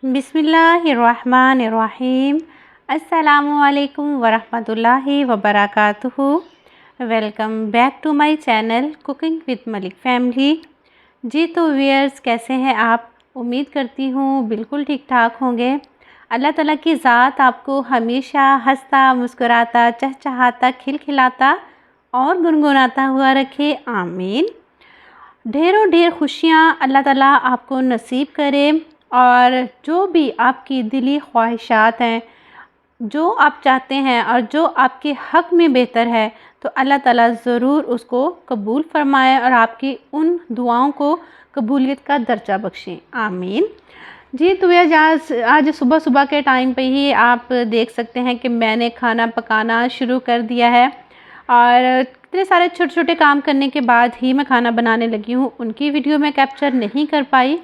बिस्मिल्लाहिर्रहमानिर्रहीम। अस्सलामुअलैकुम वरहमतुल्लाहि वबरकातुहू। Welcome back to my channel cooking with Malik family. जी तो व्यूअर्स, कैसे हैं आप? उम्मीद करती हूँ बिल्कुल ठीक ठाक होंगे। अल्लाह ताला की ज़ात आपको हमेशा हंसता मुस्कुराता चहचहाता खिलखिलाता और गुनगुनाता हुआ रखे, आमीन। ढेरों ढेर खुशियाँ अल्लाह ताला आपको नसीब करे और जो भी आपकी दिली ख्वाहिशात हैं, जो आप चाहते हैं और जो आपके हक़ में बेहतर है, तो अल्लाह ताला ज़रूर उसको कबूल फ़रमाए और आपकी उन दुआओं को कबूलियत का दर्जा बख्शें, आमीन। जी तो यह आज सुबह सुबह के टाइम पे ही आप देख सकते हैं कि मैंने खाना पकाना शुरू कर दिया है और इतने सारे छोटे छोटे काम करने के बाद ही मैं खाना बनाने लगी हूँ। उनकी वीडियो मैं कैप्चर नहीं कर पाई।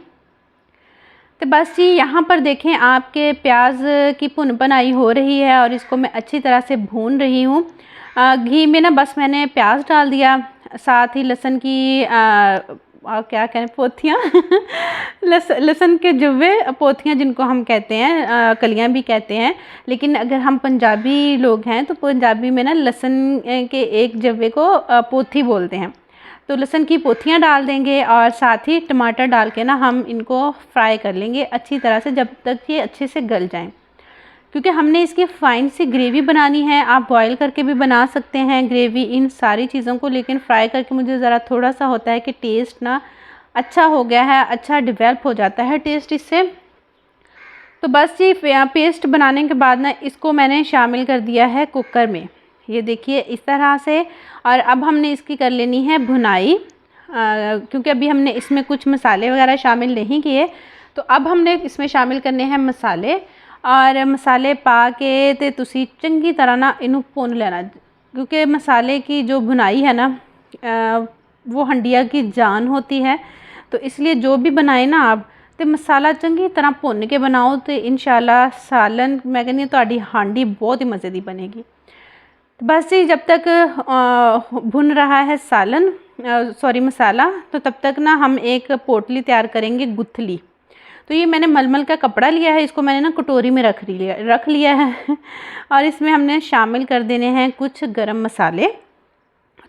तो बस जी यहाँ पर देखें, आपके प्याज की भुन बनाई हो रही है और इसको मैं अच्छी तरह से भून रही हूँ। घी में ना बस मैंने प्याज डाल दिया, साथ ही लहसुन की क्या कहें, पोथियाँ लहसुन के जुवे, पोथियाँ जिनको हम कहते हैं, कलियाँ भी कहते हैं, लेकिन अगर हम पंजाबी लोग हैं तो पंजाबी में ना लहसुन के एक जवे को पोथी बोलते हैं। तो लहसुन की पोथियाँ डाल देंगे और साथ ही टमाटर डाल के ना हम इनको फ्राई कर लेंगे अच्छी तरह से, जब तक ये अच्छे से गल जाएं। क्योंकि हमने इसकी फ़ाइन सी ग्रेवी बनानी है। आप बॉईल करके भी बना सकते हैं ग्रेवी इन सारी चीज़ों को, लेकिन फ्राई करके मुझे ज़रा थोड़ा सा होता है कि टेस्ट ना अच्छा हो गया है, अच्छा डेवलप हो जाता है टेस्ट इससे। तो बस ये पेस्ट बनाने के बाद ना इसको मैंने शामिल कर दिया है कुकर में, ये देखिए इस तरह से। और अब हमने इसकी कर लेनी है भुनाई, क्योंकि अभी हमने इसमें कुछ मसाले वगैरह शामिल नहीं किए। तो अब हमने इसमें शामिल करने हैं मसाले, और मसाले पा के ते तुसी चंगी तरह ना इनू भुन लेना, क्योंकि मसाले की जो भुनाई है ना वो हंडिया की जान होती है। तो इसलिए जो भी बनाए ना आप तो मसाला चंगी तरह भुन के बनाओ, तो इंशाल्लाह सालन मैं कहनी तुहाडी हांडी बहुत ही मज़े की बनेगी। बस जी जब तक भुन रहा है मसाला, तो तब तक ना हम एक पोटली तैयार करेंगे, गुथली। तो ये मैंने मलमल का कपड़ा लिया है, इसको मैंने ना कटोरी में रख लिया है और इसमें हमने शामिल कर देने हैं कुछ गरम मसाले।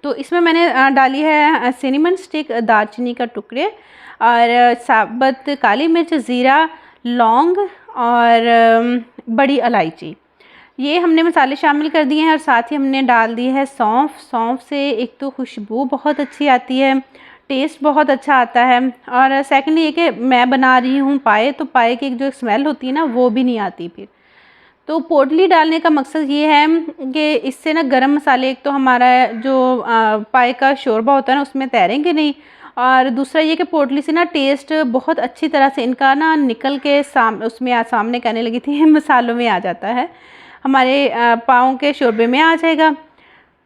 तो इसमें मैंने डाली है सिनेमन स्टिक, दालचीनी का टुकड़े और साबुत काली मिर्च, ज़ीरा, लौंग और बड़ी इलायची। ये हमने मसाले शामिल कर दिए हैं और साथ ही हमने डाल दी है सौंफ। सौंफ से एक तो खुशबू बहुत अच्छी आती है, टेस्ट बहुत अच्छा आता है, और सेकेंडली ये कि मैं बना रही हूँ पाए, तो पाए की जो स्मेल होती है ना वो भी नहीं आती फिर। तो पोटली डालने का मकसद ये है कि इससे ना गरम मसाले, एक तो हमारा जो पाए का शोरबा होता है ना उसमें तैरेंगे नहीं, और दूसरा ये कि पोटली से ना टेस्ट बहुत अच्छी तरह से इनका ना निकल के सामने कहने लगी थी मसालों में आ जाता है, हमारे पाँव के शोरबे में आ जाएगा।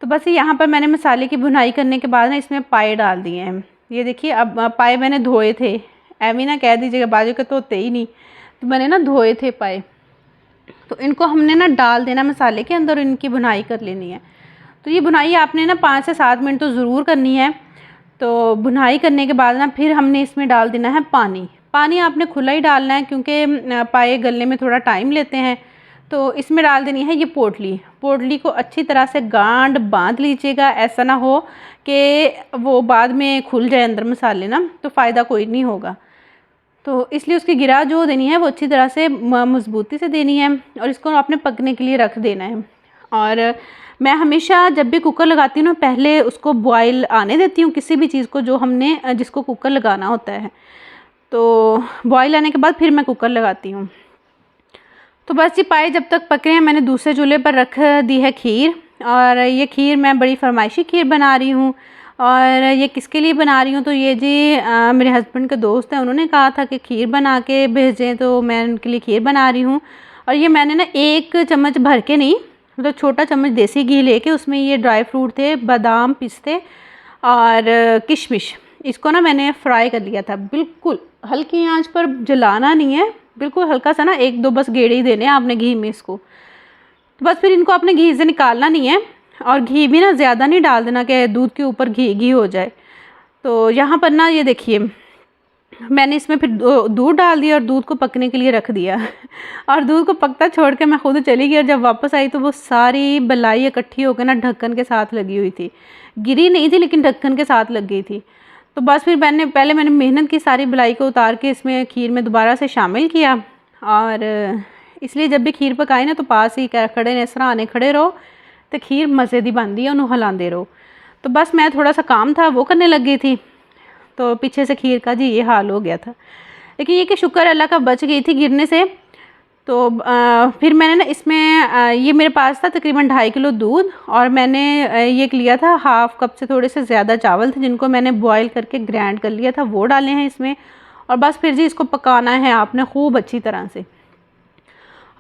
तो बस यहाँ पर मैंने मसाले की भुनाई करने के बाद ना इसमें पाए डाल दिए हैं। ये देखिए, अब पाए मैंने धोए थे, एमी ना कह दीजिएगा बाजू के तो होते ही नहीं, तो मैंने ना धोए थे पाए। तो इनको हमने ना डाल देना मसाले के अंदर, इनकी भुनाई कर लेनी है। तो ये भुनाई आपने ना 5 से 7 मिनट तो ज़रूर करनी है। तो भुनाई करने के बाद ना फिर हमने इसमें डाल देना है पानी। पानी आपने खुला ही डालना है, क्योंकि पाए गलने में थोड़ा टाइम लेते हैं। तो इसमें डाल देनी है ये पोटली को अच्छी तरह से गांठ बांध लीजिएगा, ऐसा ना हो कि वो बाद में खुल जाए अंदर मसाले ना, तो फ़ायदा कोई नहीं होगा। तो इसलिए उसकी गिरा जो देनी है वो अच्छी तरह से मजबूती से देनी है, और इसको आपने पकने के लिए रख देना है। और मैं हमेशा जब भी कुकर लगाती हूँ ना, पहले उसको बॉयल आने देती हूँ किसी भी चीज़ को जो हमने जिसको कुकर लगाना होता है। तो बॉयल आने के बाद फिर मैं कुकर लगाती हूँ। तो बस ये पाए जब तक पक रहे हैं, मैंने दूसरे चूल्हे पर रख दी है खीर, और ये खीर मैं बड़ी फरमाइशी खीर बना रही हूँ। और ये किसके लिए बना रही हूँ, तो ये जी मेरे हस्बैंड के दोस्त हैं, उन्होंने कहा था कि खीर बना के भेजें, तो मैं उनके लिए खीर बना रही हूँ। और ये मैंने ना 1 चम्मच भर के नहीं, मतलब छोटा चम्मच देसी घी लेके उसमें ये ड्राई फ्रूट थे, बादाम, पिस्ते और किशमिश, इसको ना मैंने फ्राई कर लिया था। बिल्कुल हल्की आंच पर, जलाना नहीं है, बिल्कुल हल्का सा ना 1-2 बस गेड़े ही देने हैं आपने घी में इसको। तो बस फिर इनको आपने घी से निकालना नहीं है, और घी भी ना ज़्यादा नहीं डाल देना कि दूध के ऊपर घी घी हो जाए। तो यहाँ पर ना ये देखिए मैंने इसमें फिर दूध डाल दिया और दूध को पकने के लिए रख दिया और दूध को पकता छोड़ के मैं खुद चली गई और जब वापस आई तो वो सारी बलाई इकट्ठी होकर ना ढक्कन के साथ लगी हुई थी, गिरी नहीं थी लेकिन ढक्कन के साथ लग गई थी। तो बस फिर मैंने मेहनत की सारी बलाई को उतार के इसमें खीर में दोबारा से शामिल किया। और इसलिए जब भी खीर पकाई ना तो पास ही खड़े ने सराहने खड़े रहो तो खीर मज़े दी बनती है, उन्होंने हिलाते रहो। तो बस मैं थोड़ा सा काम था वो करने लग गई थी तो पीछे से खीर का जी ये हाल हो गया था। लेकिन ये कि शुक्र अल्लाह का बच गई थी गिरने से। तो फिर मैंने ना इसमें ये मेरे पास था तकरीबन 2.5 किलो दूध और मैंने ये लिया था हाफ़ कप से थोड़े से ज़्यादा चावल थे जिनको मैंने बॉईल करके ग्राइंड कर लिया था, वो डाले हैं इसमें। और बस फिर जी इसको पकाना है आपने खूब अच्छी तरह से।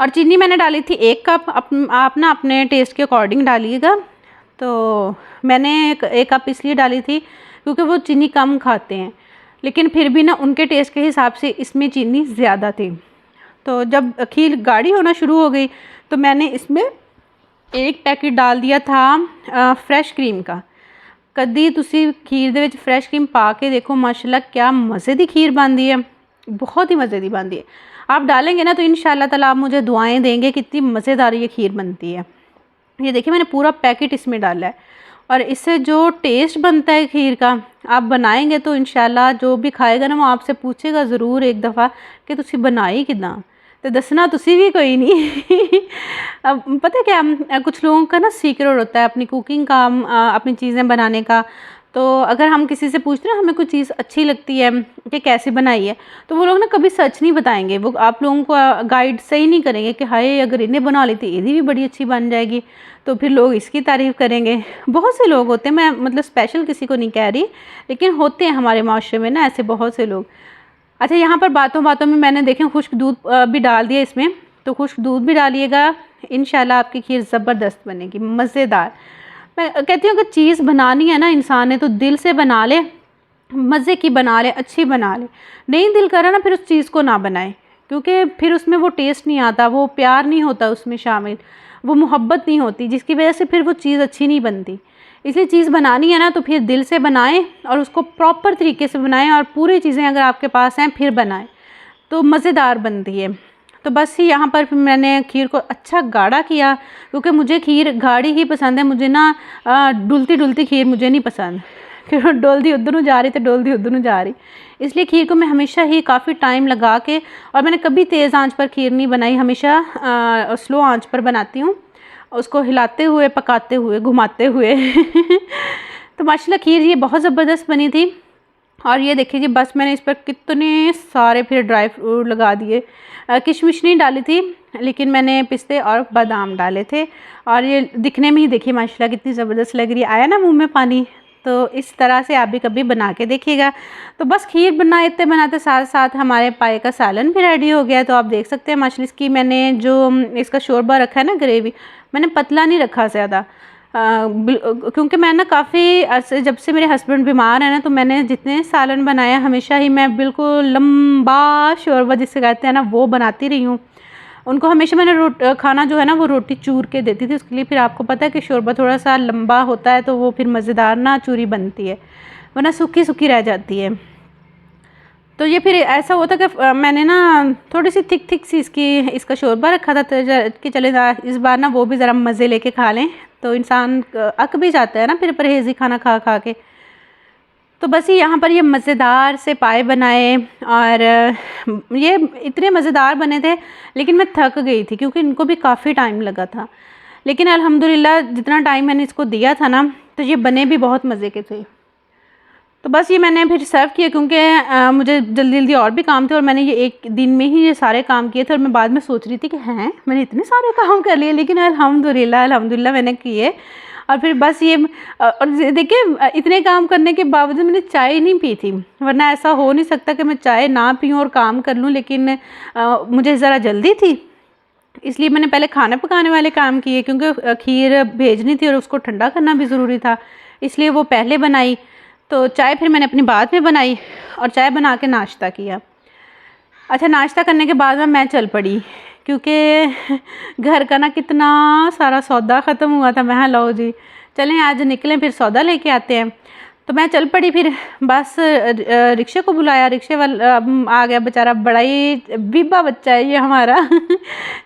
और चीनी मैंने डाली थी 1 कप, आप ना अपने टेस्ट के अकॉर्डिंग डालिएगा। तो मैंने 1 कप इसलिए डाली थी क्योंकि वो चीनी कम खाते हैं, लेकिन फिर भी ना उनके टेस्ट के हिसाब से इसमें चीनी ज़्यादा थी। तो जब खीर गाढ़ी होना शुरू हो गई तो मैंने इसमें 1 पैकेट डाल दिया था फ्रैश क्रीम का। कदी तुसी खीर दे विच फ्रैश क्रीम पा के देखो माशाल्लाह क्या मज़े दी खीर बनती है, बहुत ही मज़े दी बनती है। आप डालेंगे ना तो इंशाल्लाह ताला आप मुझे दुआएं देंगे कितनी मज़ेदार ये खीर बनती है। ये देखिए मैंने पूरा पैकेट इसमें डाला है और इससे जो टेस्ट बनता है खीर का आप बनाएंगे तो इंशाल्लाह जो भी खाएगा ना वो आपसे पूछेगा ज़रूर एक दफ़ा कि तुसी बनाई किदां, तो दसना तुसी भी कोई नहीं। अब पता है क्या कुछ लोगों का ना सीक्रेट होता है अपनी कुकिंग का, अपनी चीज़ें बनाने का। तो अगर हम किसी से पूछते हैं हमें कोई चीज़ अच्छी लगती है कि कैसे बनाई है तो वो लोग ना कभी सच नहीं बताएंगे, वो आप लोगों को गाइड सही नहीं करेंगे कि हाय अगर इन्हें बना ली तो ये भी बड़ी अच्छी बन जाएगी तो फिर लोग इसकी तारीफ़ करेंगे। बहुत से लोग होते हैं, मैं मतलब स्पेशल किसी को नहीं कह रही, लेकिन होते हैं हमारे माशरे में ना ऐसे बहुत से लोग। अच्छा यहाँ पर बातों बातों में मैंने देखें खुश्क दूध भी डाल दिया इसमें, तो खुश्क दूध भी डालिएगा, इंशाल्लाह आपकी खीर ज़बरदस्त बनेगी, मज़ेदार। मैं कहती हूँ अगर चीज़ बनानी है ना इंसान ने तो दिल से बना ले, मज़े की बना ले, अच्छी बना ले। नहीं दिल करा ना फिर उस चीज़ को ना बनाए, क्योंकि फिर उसमें वो टेस्ट नहीं आता, वो प्यार नहीं होता उसमें शामिल, वो मोहब्बत नहीं होती, जिसकी वजह से फिर वो चीज़ अच्छी नहीं बनती। इसलिए चीज़ बनानी है ना तो फिर दिल से बनाएं और उसको प्रॉपर तरीके से बनाएं और पूरी चीज़ें अगर आपके पास हैं फिर बनाएं तो मज़ेदार बनती है। तो बस ही यहाँ पर फिर मैंने खीर को अच्छा गाढ़ा किया, क्योंकि मुझे खीर गाढ़ी ही पसंद है, मुझे ना डुलती डुलती खीर मुझे नहीं पसंद, क्योंकि डोलती उधर जा रही तो डोलती उधर जा रही। इसलिए खीर को मैं हमेशा ही काफ़ी टाइम लगा के, और मैंने कभी तेज़ आंच पर खीर नहीं बनाई, हमेशा स्लो आंच पर बनाती हूँ, उसको हिलाते हुए, पकाते हुए, घुमाते हुए। तो माशाल्लाह खीर ये बहुत ज़बरदस्त बनी थी। और ये देखिए जी बस मैंने इस पर कितने सारे फिर ड्राई फ्रूट लगा दिए, किशमिश नहीं डाली थी लेकिन मैंने पिस्ते और बादाम डाले थे। और ये दिखने में ही देखिए माशाल्लाह कितनी ज़बरदस्त लग रही है, आया ना मुंह में पानी। तो इस तरह से आप भी कभी बना के देखिएगा। तो बस खीर बनाते बनाते साथ साथ हमारे पाए का सालन भी रेडी हो गया। तो आप देख सकते हैं माशाल्लाह इसकी मैंने जो इसका शोरबा रखा है ना, ग्रेवी, मैंने पतला नहीं रखा ज़्यादा, क्योंकि मैं ना काफ़ी जब से मेरे हस्बैंड बीमार हैं ना तो मैंने जितने सालन बनाया हमेशा ही मैं बिल्कुल लंबा शोरबा जिसे कहते हैं ना वो बनाती रही हूँ। उनको हमेशा मैंने खाना जो है ना वो रोटी चूर के देती थी, उसके लिए फिर आपको पता है कि शोरबा थोड़ा सा लंबा होता है तो वो फिर मज़ेदार ना चूरी बनती है, वरना सूखी सूखी रह जाती है। तो ये फिर ऐसा होता कि मैंने ना थोड़ी सी थिक सी इसका शोरबा रखा था कि चले इस बार ना वो भी ज़रा मज़े लेके खा लें, तो इंसान अक भी जाता है ना फिर परहेज़ी खाना खा खा के। तो बस ही यहाँ पर ये मज़ेदार से पाए बनाए और ये इतने मज़ेदार बने थे, लेकिन मैं थक गई थी क्योंकि इनको भी काफ़ी टाइम लगा था। लेकिन अल्हम्दुलिल्लाह जितना टाइम मैंने इसको दिया था ना तो ये बने भी बहुत मज़े के थे। तो बस ये मैंने फिर सर्व किया, क्योंकि मुझे जल्दी जल्दी और भी काम थे और मैंने ये एक दिन में ही ये सारे काम किए थे। और मैं बाद में सोच रही थी कि हैं मैंने इतने सारे काम कर लिए, लेकिन अल्हम्दुलिल्लाह मैंने किए। और फिर बस ये और देखिए इतने काम करने के बावजूद मैंने चाय नहीं पी थी, वरना ऐसा हो नहीं सकता कि मैं चाय ना पीऊँ और काम कर लूँ। लेकिन मुझे ज़रा जल्दी थी, इसलिए मैंने पहले खाना पकाने वाले काम किए, क्योंकि खीर भेजनी थी और उसको ठंडा करना भी ज़रूरी था, इसलिए वो पहले बनाई। तो चाय फिर मैंने अपनी बाद में बनाई और चाय बना के नाश्ता किया। अच्छा, नाश्ता करने के बाद मैं चल पड़ी, क्योंकि घर का ना कितना सारा सौदा ख़त्म हुआ था। मैं लो जी चलें आज निकलें फिर सौदा लेके आते हैं। तो मैं चल पड़ी फिर, बस रिक्शे को बुलाया, रिक्शे वाला आ गया बेचारा, बड़ा ही बीबा बच्चा है ये हमारा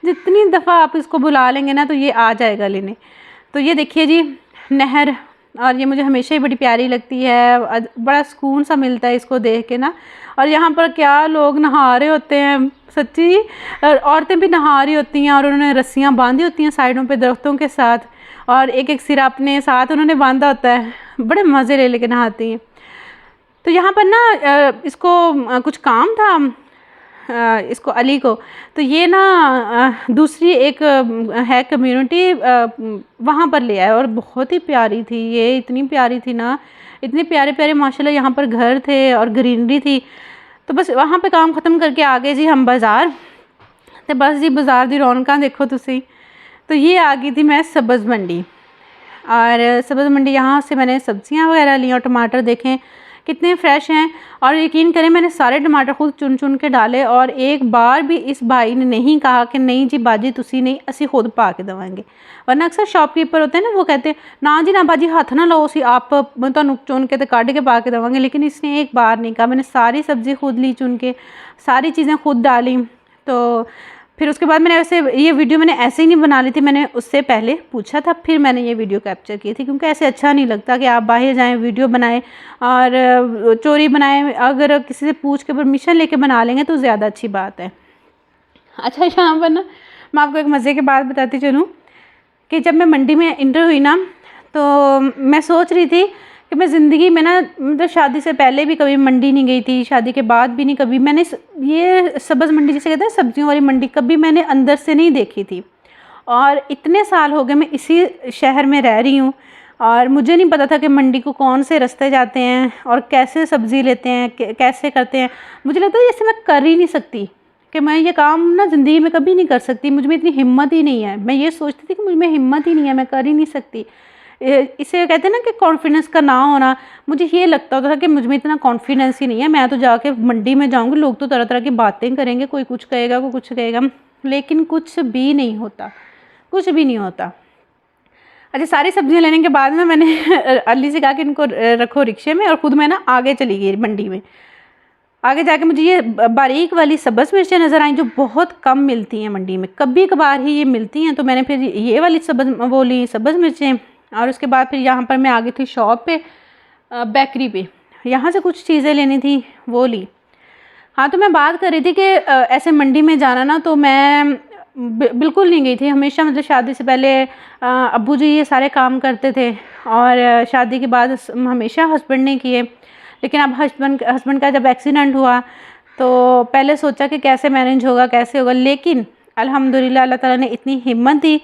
जितनी दफ़ा आप इसको बुला लेंगे ना तो ये आ जाएगा लेने। तो ये देखिए जी नहर, और ये मुझे हमेशा ही बड़ी प्यारी लगती है, बड़ा सुकून सा मिलता है इसको देख के ना। और यहाँ पर क्या लोग नहा रहे होते हैं सच्ची, औरतें भी नहा रही होती हैं और उन्होंने रस्सियाँ बांधी होती हैं साइडों पे दरख्तों के साथ, और एक एक सिरा अपने साथ उन्होंने बांधा होता है, बड़े मज़े ले लेके नहाती हैं। तो यहाँ पर ना इसको कुछ काम था, इसको अली को, तो ये ना दूसरी एक है कम्युनिटी, वहाँ पर ले आया, और बहुत ही प्यारी थी ये, इतनी प्यारी थी ना, इतने प्यारे प्यारे माशाल्लाह यहाँ पर घर थे और ग्रीनरी थी। तो बस वहाँ पे काम ख़त्म करके आ गए जी हम बाज़ार, तो बस जी बाज़ार दी रौनकां देखो तुसी। तो ये आ गई थी मैं सब्ज़ मंडी, और सब्ज़ मंडी यहाँ से मैंने सब्ज़ियाँ वगैरह ली, और टमाटर देखें कितने फ़्रेश हैं, और यकीन करें मैंने सारे टमाटर खुद चुन चुन के डाले, और एक बार भी इस भाई ने नहीं कहा कि नहीं जी बाजी तुसी नहीं, असी खुद पा के देवांगे। वरना अक्सर शॉपकीपर होते हैं ना, वो कहते हैं ना जी ना बाजी हाथ ना लो, असी आप तुहानू चुन के तो कढ़ के पा के देवांगे, लेकिन इसने एक बार नहीं कहा। मैंने सारी सब्ज़ी खुद ली चुन के, सारी चीज़ें खुद डाली। तो फिर उसके बाद मैंने वैसे ये वीडियो मैंने ऐसे ही नहीं बना ली थी, मैंने उससे पहले पूछा था, फिर मैंने ये वीडियो कैप्चर की थी, क्योंकि ऐसे अच्छा नहीं लगता कि आप बाहर जाएं वीडियो बनाएं और चोरी बनाएं। अगर किसी से पूछ के परमिशन लेके बना लेंगे तो ज़्यादा अच्छी बात है। अच्छा यहाँ पर ना मैं आपको एक मज़े की बात बताती चलूँ कि जब मैं मंडी में इंटर हुई ना, तो मैं सोच रही थी कि मैं ज़िंदगी में ना, मतलब शादी से पहले भी कभी मंडी नहीं गई थी, शादी के बाद भी नहीं कभी मैंने ये सब्ज़ मंडी जिसे कहते हैं सब्जियों वाली मंडी, कभी मैंने अंदर से नहीं देखी थी। और इतने साल हो गए मैं इसी शहर में रह रही हूँ, और मुझे नहीं पता था कि मंडी को कौन से रास्ते जाते हैं और कैसे सब्ज़ी लेते हैं, कैसे करते हैं। मुझे लगता है जैसे मैं कर ही नहीं सकती, कि मैं ये काम ना ज़िंदगी में कभी नहीं कर सकती, मुझ में इतनी हिम्मत ही नहीं है। मैं ये सोचती थी कि मुझ में हिम्मत ही नहीं है, मैं कर ही नहीं सकती। इसे कहते हैं ना कि कॉन्फिडेंस का ना होना, मुझे ये लगता होता था कि मुझ में इतना कॉन्फिडेंस ही नहीं है, मैं तो जाके मंडी में जाऊंगी, लोग तो तरह तरह की बातें करेंगे, कोई कुछ कहेगा कोई कुछ कहेगा, लेकिन कुछ भी नहीं होता, कुछ भी नहीं होता। अच्छा सारी सब्जियां लेने के बाद में मैंने अली से कहा कि इनको रखो रिक्शे में, और ख़ुद मैं ना आगे चली गई मंडी में। आगे जाके मुझे ये बारीक वाली सब्ज़ मिर्चें नज़र आई, जो बहुत कम मिलती हैं मंडी में, कभी कभार ही ये मिलती हैं। तो मैंने फिर ये वाली सब्ज़ मिर्चें, और उसके बाद फिर यहाँ पर मैं आ गई थी शॉप पे, बेकरी पे, यहाँ से कुछ चीज़ें लेनी थी वो ली। हाँ तो मैं बात कर रही थी कि ऐसे मंडी में जाना ना, तो मैं बिल्कुल नहीं गई थी हमेशा, मतलब शादी से पहले अब्बू जी ये सारे काम करते थे, और शादी के बाद हमेशा हस्बैंड ने किए। लेकिन अब हस्बैंड का जब एक्सीडेंट हुआ तो पहले सोचा कि कैसे मैनेज होगा, कैसे होगा, लेकिन अल्हम्दुलिल्लाह अल्लाह ताला ने इतनी हिम्मत दी,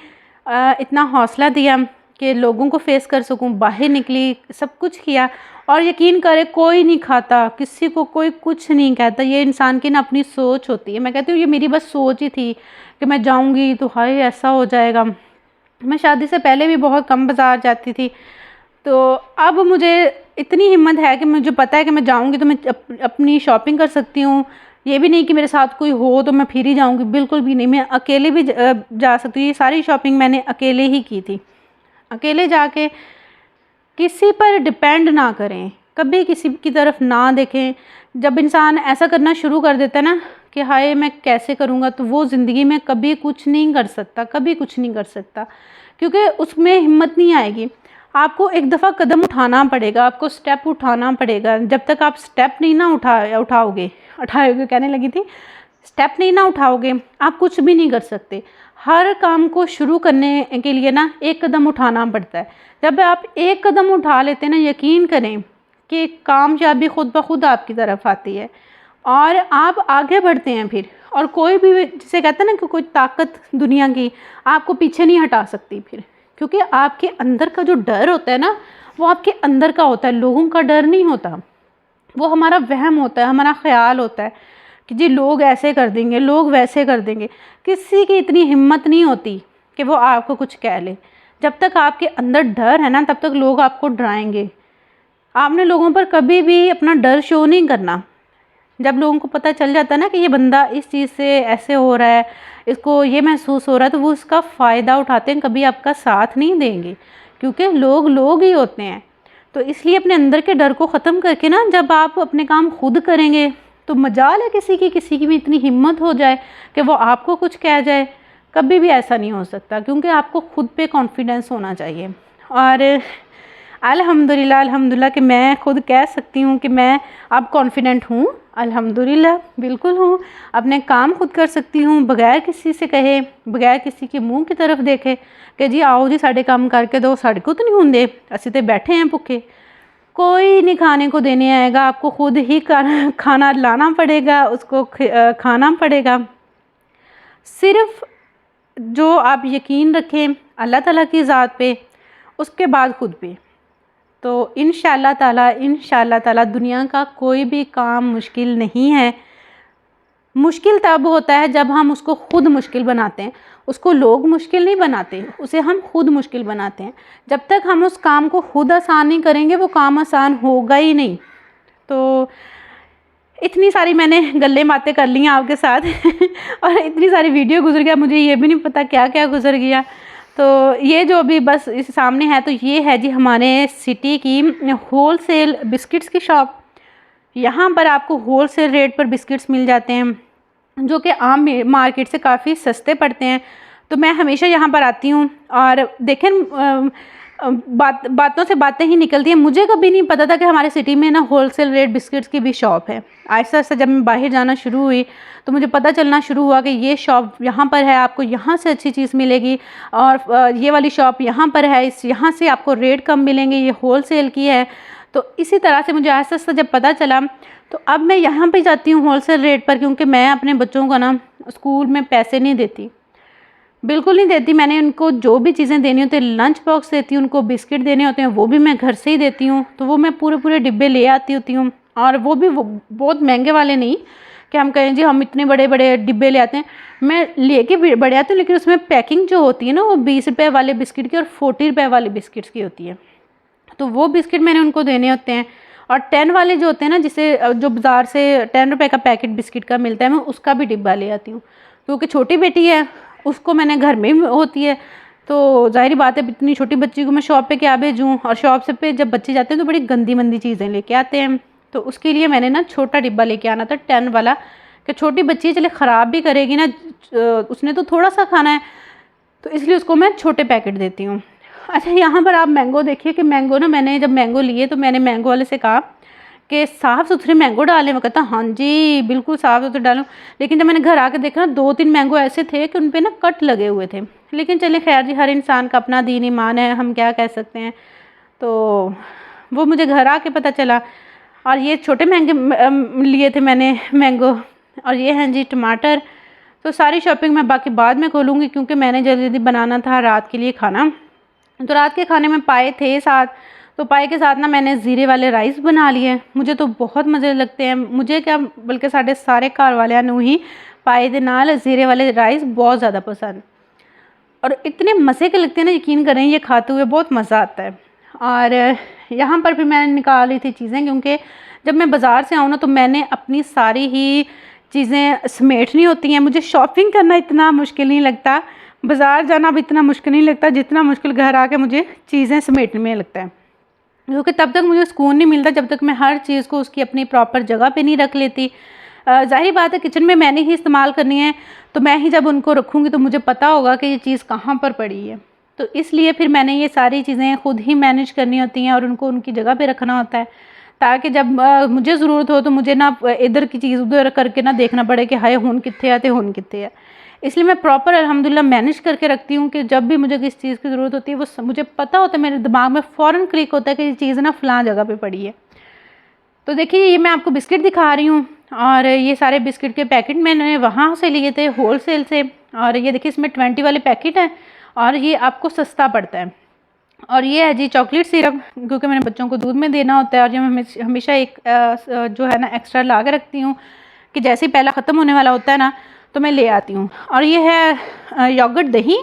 इतना हौसला दिया कि लोगों को फेस कर सकूं। बाहर निकली, सब कुछ किया, और यकीन करे कोई नहीं खाता, किसी को कोई कुछ नहीं कहता। ये इंसान की ना अपनी सोच होती है। मैं कहती हूँ ये मेरी बस सोच ही थी कि मैं जाऊँगी तो हाय ऐसा हो जाएगा। मैं शादी से पहले भी बहुत कम बाज़ार जाती थी, तो अब मुझे इतनी हिम्मत है कि मुझे पता है कि मैं जाऊँगी तो मैं अपनी शॉपिंग कर सकती हूँ। ये भी नहीं कि मेरे साथ कोई हो तो मैं फिर ही जाऊँगी, बिल्कुल भी नहीं, मैं अकेले भी जा सकती हूँ। ये सारी शॉपिंग मैंने अकेले ही की थी। अकेले जाके किसी पर डिपेंड ना करें, कभी किसी की तरफ ना देखें। जब इंसान ऐसा करना शुरू कर देता है ना कि हाय मैं कैसे करूँगा, तो वो ज़िंदगी में कभी कुछ नहीं कर सकता, कभी कुछ नहीं कर सकता, क्योंकि उसमें हिम्मत नहीं आएगी। आपको एक दफ़ा कदम उठाना पड़ेगा, आपको स्टेप उठाना पड़ेगा। जब तक आप स्टेप नहीं ना उठाओगे कहने लगी थी, स्टेप नहीं ना उठाओगे, आप कुछ भी नहीं कर सकते। हर काम को शुरू करने के लिए ना एक कदम उठाना पड़ता है। जब आप एक कदम उठा लेते हैं ना, यकीन करें कि कामयाबी खुद ब खुद आपकी तरफ आती है और आप आगे बढ़ते हैं फिर। और कोई भी, जिसे कहते हैं ना कि कोई ताकत दुनिया की आपको पीछे नहीं हटा सकती फिर, क्योंकि आपके अंदर का जो डर होता है ना, वो आपके अंदर का होता है, लोगों का डर नहीं होता। वो हमारा वहम होता है, हमारा ख्याल होता है कि जी लोग ऐसे कर देंगे, लोग वैसे कर देंगे। किसी की इतनी हिम्मत नहीं होती कि वो आपको कुछ कह ले। जब तक आपके अंदर डर है ना, तब तक लोग आपको डराएंगे। आपने लोगों पर कभी भी अपना डर शो नहीं करना। जब लोगों को पता चल जाता है ना कि ये बंदा इस चीज़ से ऐसे हो रहा है, इसको ये महसूस हो रहा है, तो वो उसका फ़ायदा उठाते हैं, कभी आपका साथ नहीं देंगे, क्योंकि लोग लोग ही होते हैं। तो इसलिए अपने अंदर के डर को ख़त्म करके ना, जब आप अपने काम खुद करेंगे तो मजाल है किसी की भी इतनी हिम्मत हो जाए कि वो आपको कुछ कह जाए। कभी भी ऐसा नहीं हो सकता, क्योंकि आपको खुद पे कॉन्फिडेंस होना चाहिए। और अल्हम्दुलिल्लाह कि मैं खुद कह सकती हूँ कि मैं अब कॉन्फिडेंट हूँ, अल्हम्दुलिल्लाह बिल्कुल हूँ। अपने काम खुद कर सकती हूँ बगैर किसी से कहे, बगैर किसी के मुंह की तरफ देखे कि जी आओ जी साढ़े काम करके दो, साढ़े को तो नहीं होंगे, असी तो बैठे हैं भुखे। कोई नहीं खाने को देने आएगा, आपको खुद ही खाना लाना पड़ेगा, उसको खाना पड़ेगा। सिर्फ जो आप यकीन रखें अल्लाह ताला की ज़ात पे, उसके बाद खुद पे, तो इंशाअल्लाह ताला दुनिया का कोई भी काम मुश्किल नहीं है। मुश्किल तब होता है जब हम उसको खुद मुश्किल बनाते हैं। उसको लोग मुश्किल नहीं बनाते, उसे हम खुद मुश्किल बनाते हैं। जब तक हम उस काम को खुद आसान नहीं करेंगे वो काम आसान होगा ही नहीं। तो इतनी सारी मैंने गल्ले बातें कर ली हैं आपके साथ और इतनी सारी वीडियो गुजर गया, मुझे ये भी नहीं पता क्या क्या गुजर गया। तो ये जो अभी बस इस सामने है, तो ये है जी हमारे सिटी की होलसेल बिस्किट्स की शॉप। यहाँ पर आपको होलसेल रेट पर बिस्किट्स मिल जाते हैं, जो कि आम मार्केट से काफ़ी सस्ते पड़ते हैं। तो मैं हमेशा यहाँ पर आती हूँ और देखें बातों से बातें ही निकलती हैं। मुझे कभी नहीं पता था कि हमारे सिटी में ना होलसेल रेट बिस्किट्स की भी शॉप है। आहिस्ता आहिस्ता जब मैं बाहर जाना शुरू हुई तो मुझे पता चलना शुरू हुआ कि ये शॉप यहाँ पर है, आपको यहाँ से अच्छी चीज़ मिलेगी, और ये वाली शॉप यहाँ पर है, यहाँ से आपको रेट कम मिलेंगे, ये होलसेल की है। तो इसी तरह से मुझे आहिस्ता आहिस्ता जब पता चला, तो अब मैं यहाँ पे जाती हूँ होलसेल रेट पर, क्योंकि मैं अपने बच्चों को ना स्कूल में पैसे नहीं देती, बिल्कुल नहीं देती। मैंने उनको जो भी चीज़ें देनी होती है, लंच बॉक्स देती हूँ, उनको बिस्किट देने होते हैं वो भी मैं घर से ही देती हूँ। तो वो मैं पूरे पूरे डिब्बे ले आती होती हूँ, और वो भी बहुत महंगे वाले नहीं कि हम कहें जी हम इतने बड़े बड़े डिब्बे ले आते हैं। मैं लेके बड़े आती हूँ, लेकिन उसमें पैकिंग जो होती है ना वो 20 रुपये वाले बिस्किट की और 40 रुपये वाले बिस्किट्स की होती है। तो वो बिस्किट मैंने उनको देने होते हैं। और 10 वाले जो होते हैं ना, जिसे जो बाज़ार से 10 रुपये का पैकेट बिस्किट का मिलता है, मैं उसका भी डिब्बा ले आती हूँ, क्योंकि छोटी बेटी है, उसको मैंने घर में होती है। तो ज़ाहिर बात है इतनी छोटी बच्ची को मैं शॉप पे क्या भेजूँ, और शॉप से पे जब बच्चे जाते हैं तो बड़ी गंदी मंदी चीज़ें लेके आते हैं। तो उसके लिए मैंने ना छोटा डिब्बा लेके आना था 10 वाला, कि छोटी बच्ची चले ख़राब भी करेगी ना, उसने तो थोड़ा सा खाना है, तो इसलिए उसको मैं छोटे पैकेट देती हूँ। अच्छा, यहाँ पर आप मैंगो देखिए कि मैंगो ना, मैंने जब मैंगो लिए तो मैंने मैंगो वाले से कहा कि साफ़ सुथरे मैंगो डालें। वो कहता हाँ जी बिल्कुल साफ़ सुथरे डालूँ। लेकिन जब मैंने घर आके देखा ना, 2-3 मैंगो ऐसे थे कि उन पे ना कट लगे हुए थे। लेकिन चले खैर जी, हर इंसान का अपना दीन ईमान है, हम क्या कह सकते हैं। तो वो मुझे घर आके पता चला। और ये छोटे महंगे लिए थे मैंने मैंगो। और ये हैं जी टमाटर। तो सारी शॉपिंग मैं बाकी बाद में खोलूँगी, क्योंकि मैंने जल्दी जल्दी बनाना था रात के लिए खाना। तो रात के खाने में पाए थे साथ, तो पाए के साथ ना मैंने ज़ीरे वाले राइस बना लिए। मुझे तो बहुत मज़े लगते हैं, मुझे क्या बल्कि साढ़े सारे घर वालियां नू ही पाए दे नाल ज़ीरे वाले राइस बहुत ज़्यादा पसंद, और इतने मज़े के लगते हैं ना, यकीन करें ये खाते हुए बहुत मज़ा आता है। और यहाँ पर फिर मैंने निकाल ली थी चीज़ें, क्योंकि जब मैं बाज़ार से आऊँ ना तो मैंने अपनी सारी ही चीज़ें समेटनी होती हैं। मुझे शॉपिंग करना इतना मुश्किल नहीं लगता, बाज़ार जाना भी इतना मुश्किल नहीं लगता जितना मुश्किल घर आके मुझे चीज़ें समेटने में लगता है। क्योंकि तब तक मुझे सुकून नहीं मिलता जब तक मैं हर चीज़ को उसकी अपनी प्रॉपर जगह पे नहीं रख लेती। ज़ाहिर बात है किचन में मैंने ही इस्तेमाल करनी है, तो मैं ही जब उनको रखूँगी तो मुझे पता होगा कि ये चीज़ कहाँ पर पड़ी है। तो इसलिए फिर मैंने ये सारी चीज़ें खुद ही मैनेज करनी होती हैं और उनको उनकी जगह पे रखना होता है, ताकि जब मुझे ज़रूरत हो तो मुझे ना इधर की चीज़ उधर करके ना देखना पड़े कि हाय हुन कित्थे है तो हुन कित्थे है। इसलिए मैं प्रॉपर अल्हम्दुलिल्लाह मैनेज करके रखती हूँ कि जब भी मुझे किस चीज़ की ज़रूरत होती है वो मुझे पता होता है, मेरे दिमाग में फ़ौरन क्लिक होता है कि ये चीज़ ना फ़लाँ जगह पे पड़ी है। तो देखिए ये मैं आपको बिस्किट दिखा रही हूँ, और ये सारे बिस्किट के पैकेट मैंने वहाँ से लिए थे होलसेल से। और ये देखिए इसमें 20 वाले पैकेट हैं और ये आपको सस्ता पड़ता है। और ये है जी चॉकलेट सिरप, क्योंकि मैंने बच्चों को दूध में देना होता है, और ये मैं हमेशा एक जो है ना एक्स्ट्रा ला के रखती हूँ कि जैसे ही पहला ख़त्म होने वाला होता है ना तो मैं ले आती हूँ। और ये है योगर्ट दही,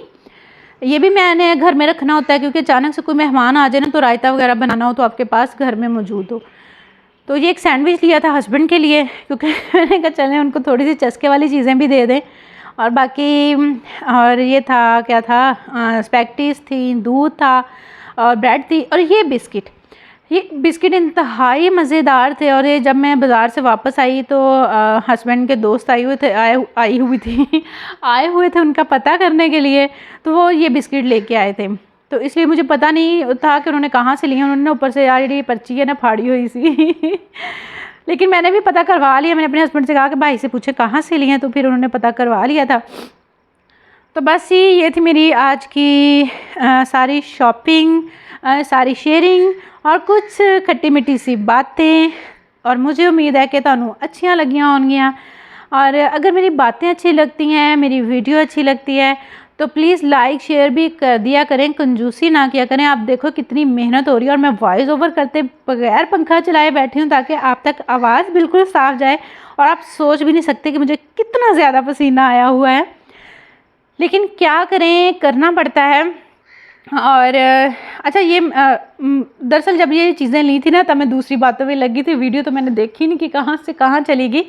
ये भी मैंने घर में रखना होता है, क्योंकि अचानक से कोई मेहमान आ जाए ना तो रायता वगैरह बनाना हो तो आपके पास घर में मौजूद हो। तो ये एक सैंडविच लिया था हस्बैंड के लिए, क्योंकि मैंने कहा चलें उनको थोड़ी सी चस्के वाली चीज़ें भी दे दें। और बाकी और ये था क्या था, स्पैगेटीज़ थी, दूध था और ब्रेड थी, और ये बिस्किट ये बिस्किट इंतहाई मज़ेदार थे। और ये जब मैं बाज़ार से वापस आई तो हस्बैंड के दोस्त आई हुए थे उनका पता करने के लिए, तो वो ये बिस्किट लेके आए थे। तो इसलिए मुझे पता नहीं था कि उन्होंने कहाँ से लिए। उन्होंने ऊपर से यार ये पर्ची है ना फाड़ी हुई सी लेकिन मैंने भी पता करवा लिया। मैंने अपने हस्बैंड से कहा कि भाई से पूछे कहाँ से लिए हैं, तो फिर उन्होंने पता करवा लिया था। तो बस ये थी मेरी आज की सारी शॉपिंग, सारी शेयरिंग और कुछ खट्टी मीठी सी बातें। और मुझे उम्मीद है कि तुहानू अच्छियां लगियां होंगियां। और अगर मेरी बातें अच्छी लगती हैं, मेरी वीडियो अच्छी लगती है, तो प्लीज़ लाइक शेयर भी कर दिया करें, कंजूसी ना किया करें। आप देखो कितनी मेहनत हो रही है और मैं वॉइस ओवर करते बगैर पंखा चलाए बैठी हूँ ताकि आप तक आवाज़ बिल्कुल साफ जाए। और आप सोच भी नहीं सकते कि मुझे कितना ज़्यादा पसीना आया हुआ है, लेकिन क्या करें, करना पड़ता है। और अच्छा ये दरअसल जब ये चीज़ें ली थी ना तब मैं दूसरी बातों में लगी थी। वीडियो तो मैंने देखी नहीं कि कहाँ से कहाँ चली गई।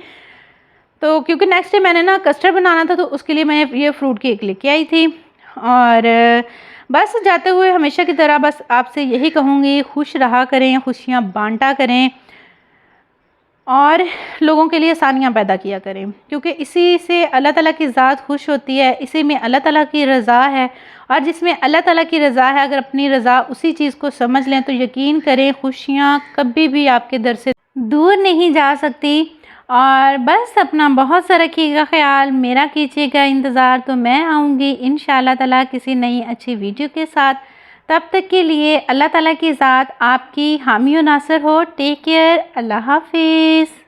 तो क्योंकि नेक्स्ट डे मैंने ना कस्टर्ड बनाना था, तो उसके लिए मैं ये फ्रूट केक लेके आई थी। और बस जाते हुए हमेशा की तरह बस आपसे यही कहूँगी, खुश रहा करें, खुशियाँ बांटा करें और लोगों के लिए आसानियाँ पैदा किया करें, क्योंकि इसी से अल्लाह ताला की ज़ात खुश होती है, इसी में अल्लाह ताला की रज़ा है। और जिसमें अल्लाह ताला की रज़ा है, अगर अपनी रज़ा उसी चीज़ को समझ लें तो यकीन करें खुशियाँ कभी भी आपके दर से दूर नहीं जा सकती। और बस अपना बहुत सा रखिएगा ख्याल, मेरा कीजिएगा इंतज़ार, तो मैं आऊँगी इंशाअल्लाह ताला किसी नई अच्छी वीडियो के साथ। तब तक के लिए अल्लाह ताला की ज़ात आपकी हामी और नासर हो। टेक केयर, अल्लाह हाफिज़।